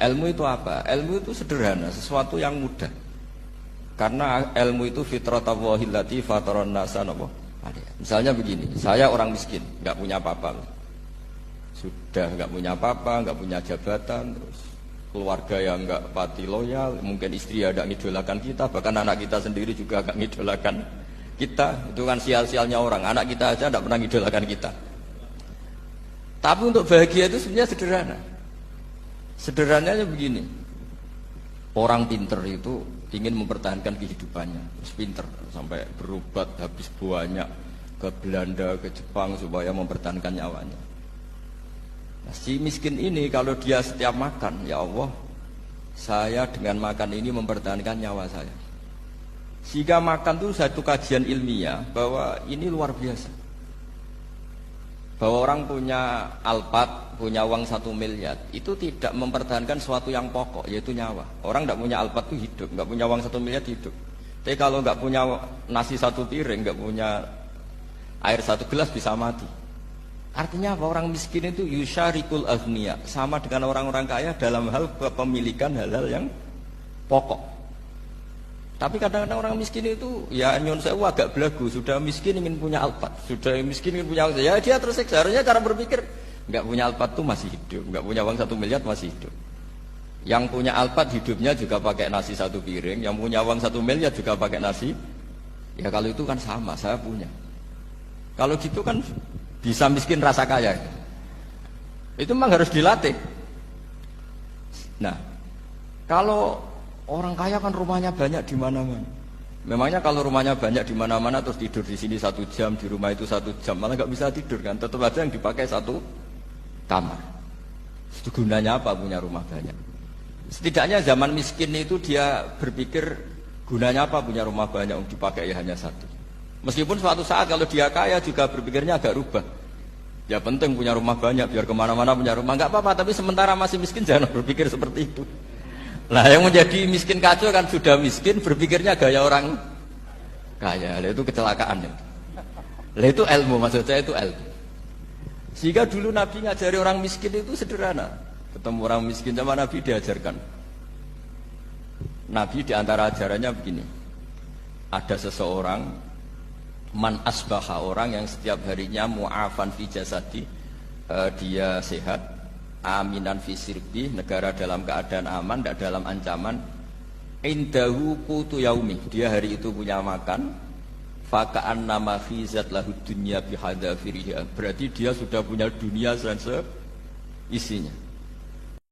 Ilmu itu apa? Ilmu itu sederhana, sesuatu yang mudah. Karena ilmu itu fitratallahi allati fataran nasa napa? Misalnya begini, saya orang miskin, nggak punya apa-apa. Sudah nggak punya apa-apa, nggak punya jabatan, terus keluarga yang nggak pati loyal, mungkin istri ada ngidolakan kita, bahkan anak kita sendiri juga agak ngidolakan kita. Itu kan sial-sialnya orang, anak kita aja tidak pernah ngidolakan kita. Tapi untuk bahagia itu sebenarnya sederhana. Sederhananya begini, orang pinter itu ingin mempertahankan kehidupannya, terus pinter sampai berobat habis banyak ke Belanda, ke Jepang supaya mempertahankan nyawanya. Nah, si miskin ini kalau dia setiap makan, ya Allah, saya dengan makan ini mempertahankan nyawa saya. Sehingga makan itu satu kajian ilmiah bahwa ini luar biasa. Bahwa orang punya Alphard, punya uang 1 miliar, itu tidak mempertahankan sesuatu yang pokok, yaitu nyawa. Orang tidak punya Alphard itu hidup, nggak punya uang 1 miliar hidup. Tapi kalau nggak punya nasi 1 piring, nggak punya air 1 gelas bisa mati. Artinya apa? Orang miskin itu yusyarikul aghniya, sama dengan orang-orang kaya dalam hal kepemilikan hal-hal yang pokok. Tapi kadang-kadang orang miskin itu ya nyon sewu agak belagu, sudah miskin ingin punya Alphard, sudah miskin ingin punya, ya dia tersiksa. Harusnya cara berpikir nggak punya Alphard tuh masih hidup, nggak punya uang 1 miliar masih hidup. Yang punya Alphard hidupnya juga pakai nasi 1 piring, yang punya uang 1 miliar juga pakai nasi. Ya kalau itu kan sama, saya punya. Kalau gitu kan bisa miskin rasa kaya. Itu memang harus dilatih. Nah, kalau orang kaya kan rumahnya banyak di mana-mana. Memangnya kalau rumahnya banyak di mana-mana terus tidur di sini 1 jam, di rumah itu 1 jam, malah nggak bisa tidur kan? Tetap aja yang dipakai 1 kamar. Itu gunanya apa punya rumah banyak? Setidaknya zaman miskin itu dia berpikir gunanya apa punya rumah banyak untuk dipakai ya hanya 1. Meskipun suatu saat kalau dia kaya juga berpikirnya agak rubah. Ya penting punya rumah banyak biar kemana-mana punya rumah, nggak apa-apa. Tapi sementara masih miskin jangan berpikir seperti itu. Nah yang menjadi miskin kacau kan sudah miskin berpikirnya gaya orang kaya. Lah itu kecelakaan. Lah itu ilmu, maksud saya itu ilmu. Sehingga dulu Nabi ngajari orang miskin itu sederhana. Ketemu orang miskin sama Nabi diajarkan. Nabi diantara ajarannya begini. Ada seseorang man asbaha, orang yang setiap harinya mu'afan fi jasadi, dia sehat, aminan fi sirbi, negara dalam keadaan aman, tidak dalam ancaman, indahu qutu yaumi, dia hari itu punya makan, faka'an nama khizat lahu dunya bihadafiriha, berarti dia sudah punya dunia dan seisinya.